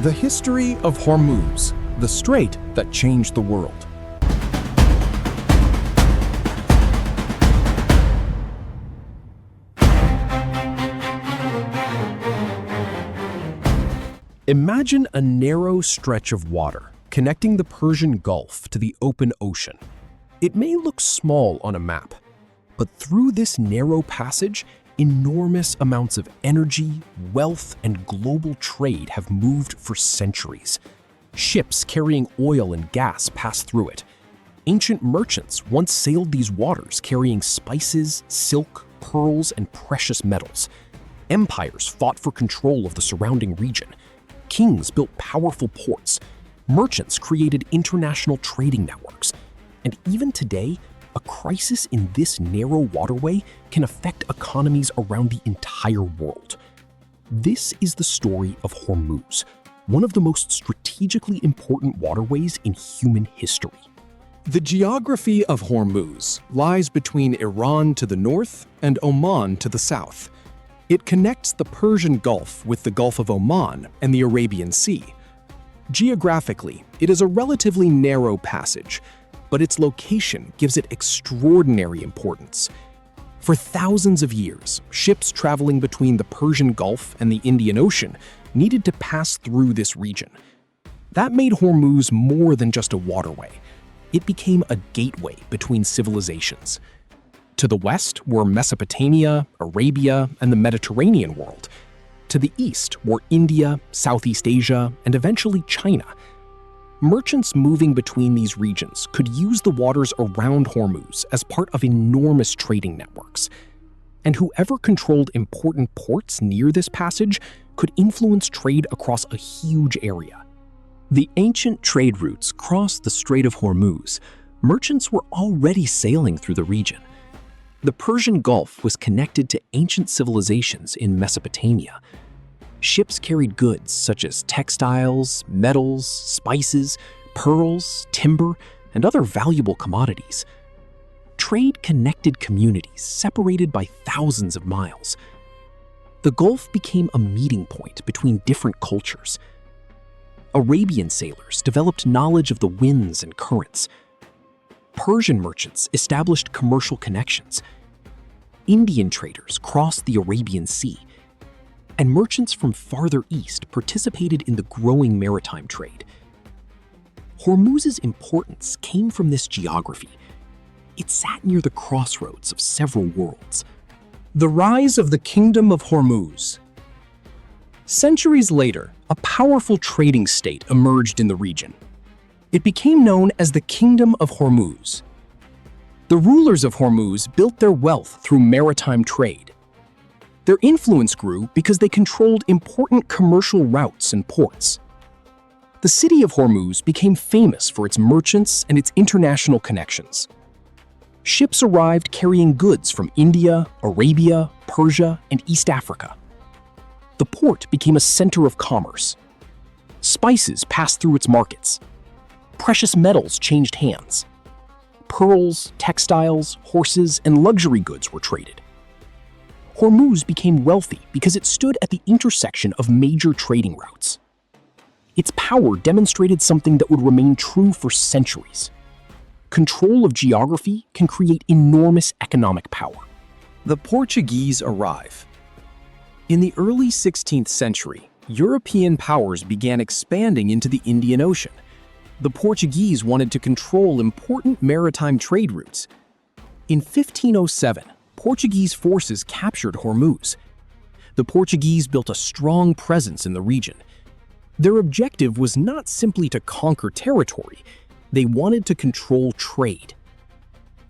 The history of Hormuz, the strait that changed the world. Imagine a narrow stretch of water connecting the Persian Gulf to the open ocean. It may look small on a map, but through this narrow passage, enormous amounts of energy, wealth, and global trade have moved for centuries. Ships carrying oil and gas pass through it. Ancient merchants once sailed these waters carrying spices, silk, pearls, and precious metals. Empires fought for control of the surrounding region. Kings built powerful ports. Merchants created international trading networks. And even today, a crisis in this narrow waterway can affect economies around the entire world. This is the story of Hormuz, one of the most strategically important waterways in human history. The geography of Hormuz lies between Iran to the north and Oman to the south. It connects the Persian Gulf with the Gulf of Oman and the Arabian Sea. Geographically, it is a relatively narrow passage, but its location gives it extraordinary importance. For thousands of years, ships traveling between the Persian Gulf and the Indian Ocean needed to pass through this region. That made Hormuz more than just a waterway. It became a gateway between civilizations. To the west were Mesopotamia, Arabia, and the Mediterranean world. To the east were India, Southeast Asia, and eventually China. Merchants moving between these regions could use the waters around Hormuz as part of enormous trading networks. And whoever controlled important ports near this passage could influence trade across a huge area. The ancient trade routes crossed the Strait of Hormuz. Merchants were already sailing through the region. The Persian Gulf was connected to ancient civilizations in Mesopotamia. Ships carried goods such as textiles, metals, spices, pearls, timber, and other valuable commodities. Trade connected communities separated by thousands of miles. The Gulf became a meeting point between different cultures. Arabian sailors developed knowledge of the winds and currents. Persian merchants established commercial connections. Indian traders crossed the Arabian Sea. And merchants from farther east participated in the growing maritime trade. Hormuz's importance came from this geography. It sat near the crossroads of several worlds. The rise of the Kingdom of Hormuz. Centuries later, a powerful trading state emerged in the region. It became known as the Kingdom of Hormuz. The rulers of Hormuz built their wealth through maritime trade. Their influence grew because they controlled important commercial routes and ports. The city of Hormuz became famous for its merchants and its international connections. Ships arrived carrying goods from India, Arabia, Persia, and East Africa. The port became a center of commerce. Spices passed through its markets. Precious metals changed hands. Pearls, textiles, horses, and luxury goods were traded. Hormuz became wealthy because it stood at the intersection of major trading routes. Its power demonstrated something that would remain true for centuries. Control of geography can create enormous economic power. The Portuguese arrive. In the early 16th century, European powers began expanding into the Indian Ocean. The Portuguese wanted to control important maritime trade routes. In 1507, Portuguese forces captured Hormuz. The Portuguese built a strong presence in the region. Their objective was not simply to conquer territory, they wanted to control trade.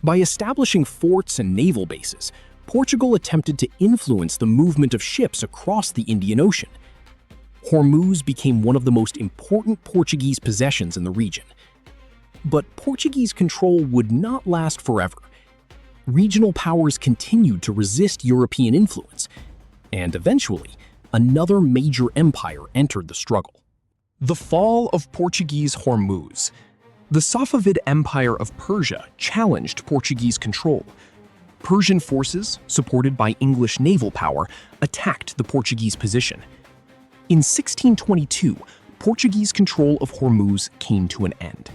By establishing forts and naval bases, Portugal attempted to influence the movement of ships across the Indian Ocean. Hormuz became one of the most important Portuguese possessions in the region. But Portuguese control would not last forever. Regional powers continued to resist European influence, and eventually, another major empire entered the struggle. The fall of Portuguese Hormuz. The Safavid Empire of Persia challenged Portuguese control. Persian forces, supported by English naval power, attacked the Portuguese position. In 1622, Portuguese control of Hormuz came to an end.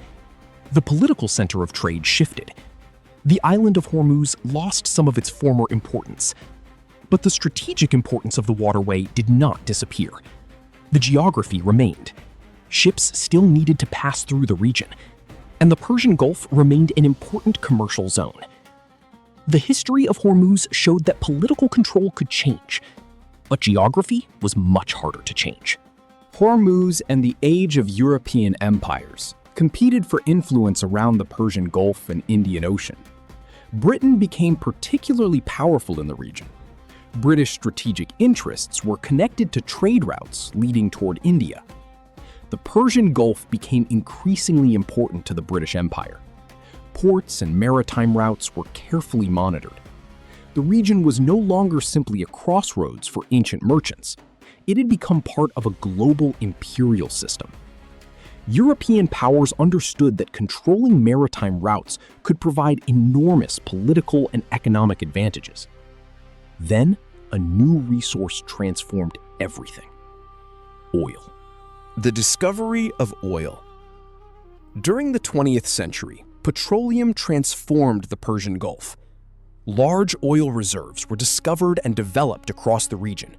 The political center of trade shifted. The island of Hormuz lost some of its former importance, but the strategic importance of the waterway did not disappear. The geography remained. Ships still needed to pass through the region, and the Persian Gulf remained an important commercial zone. The history of Hormuz showed that political control could change, but geography was much harder to change. Hormuz and the age of European empires competed for influence around the Persian Gulf and Indian Ocean. Britain became particularly powerful in the region. British strategic interests were connected to trade routes leading toward India. The Persian Gulf became increasingly important to the British Empire. Ports and maritime routes were carefully monitored. The region was no longer simply a crossroads for ancient merchants. It had become part of a global imperial system. European powers understood that controlling maritime routes could provide enormous political and economic advantages. Then, a new resource transformed everything: oil. The discovery of oil. During the 20th century, petroleum transformed the Persian Gulf. Large oil reserves were discovered and developed across the region.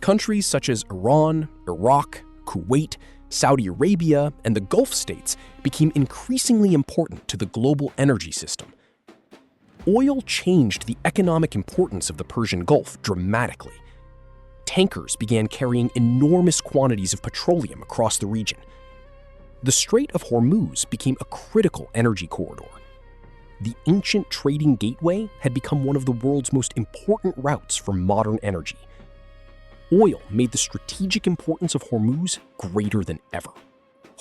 Countries such as Iran, Iraq, Kuwait, Saudi Arabia, and the Gulf states became increasingly important to the global energy system. Oil changed the economic importance of the Persian Gulf dramatically. Tankers began carrying enormous quantities of petroleum across the region. The Strait of Hormuz became a critical energy corridor. The ancient trading gateway had become one of the world's most important routes for modern energy. Oil made the strategic importance of Hormuz greater than ever.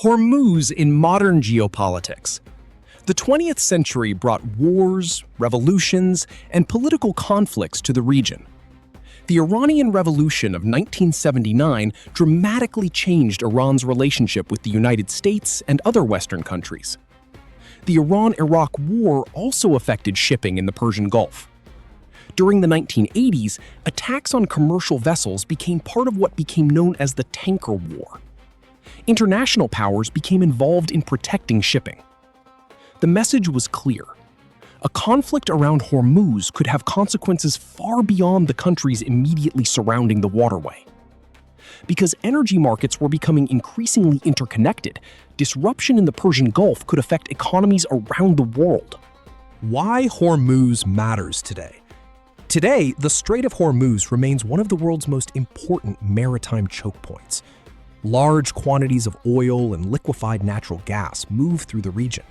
Hormuz in modern geopolitics. The 20th century brought wars, revolutions, and political conflicts to the region. The Iranian Revolution of 1979 dramatically changed Iran's relationship with the United States and other Western countries. The Iran-Iraq War also affected shipping in the Persian Gulf. During the 1980s, attacks on commercial vessels became part of what became known as the Tanker War. International powers became involved in protecting shipping. The message was clear. A conflict around Hormuz could have consequences far beyond the countries immediately surrounding the waterway. Because energy markets were becoming increasingly interconnected, disruption in the Persian Gulf could affect economies around the world. Why Hormuz matters today. Today, the Strait of Hormuz remains one of the world's most important maritime choke points. Large quantities of oil and liquefied natural gas move through the region.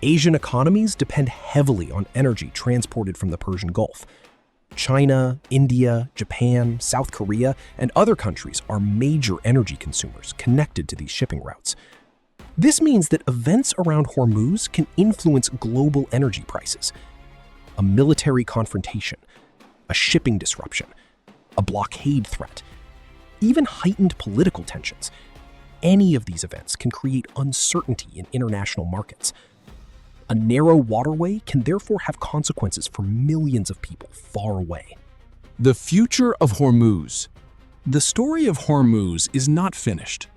Asian economies depend heavily on energy transported from the Persian Gulf. China, India, Japan, South Korea, and other countries are major energy consumers connected to these shipping routes. This means that events around Hormuz can influence global energy prices. A military confrontation, a shipping disruption, a blockade threat, even heightened political tensions. Any of these events can create uncertainty in international markets. A narrow waterway can therefore have consequences for millions of people far away. The future of Hormuz. The story of Hormuz is not finished.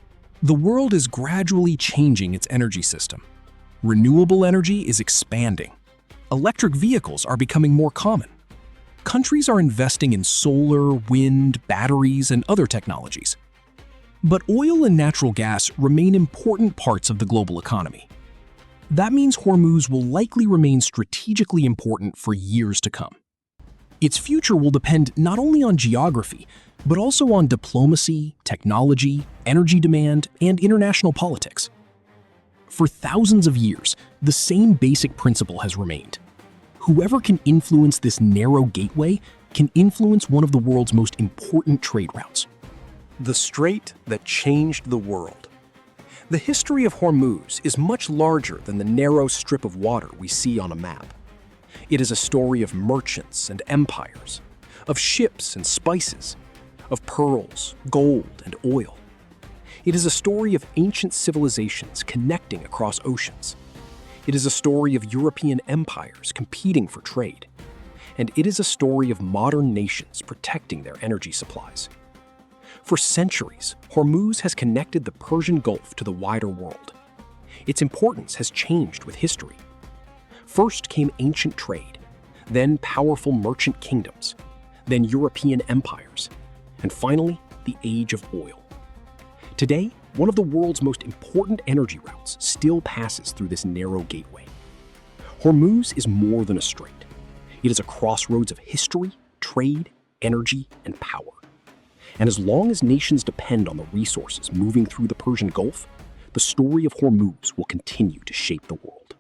The world is gradually changing its energy system. Renewable energy is expanding. Electric vehicles are becoming more common. Countries are investing in solar, wind, batteries, and other technologies. But oil and natural gas remain important parts of the global economy. That means Hormuz will likely remain strategically important for years to come. Its future will depend not only on geography, but also on diplomacy, technology, energy demand, and international politics. For thousands of years, the same basic principle has remained. Whoever can influence this narrow gateway can influence one of the world's most important trade routes. The strait that changed the world. The history of Hormuz is much larger than the narrow strip of water we see on a map. It is a story of merchants and empires, of ships and spices, of pearls, gold, and oil. It is a story of ancient civilizations connecting across oceans. It is a story of European empires competing for trade. And it is a story of modern nations protecting their energy supplies. For centuries, Hormuz has connected the Persian Gulf to the wider world. Its importance has changed with history. First came ancient trade, then powerful merchant kingdoms, then European empires, and finally, the age of oil. Today, one of the world's most important energy routes still passes through this narrow gateway. Hormuz is more than a strait. It is a crossroads of history, trade, energy, and power. And as long as nations depend on the resources moving through the Persian Gulf, the story of Hormuz will continue to shape the world.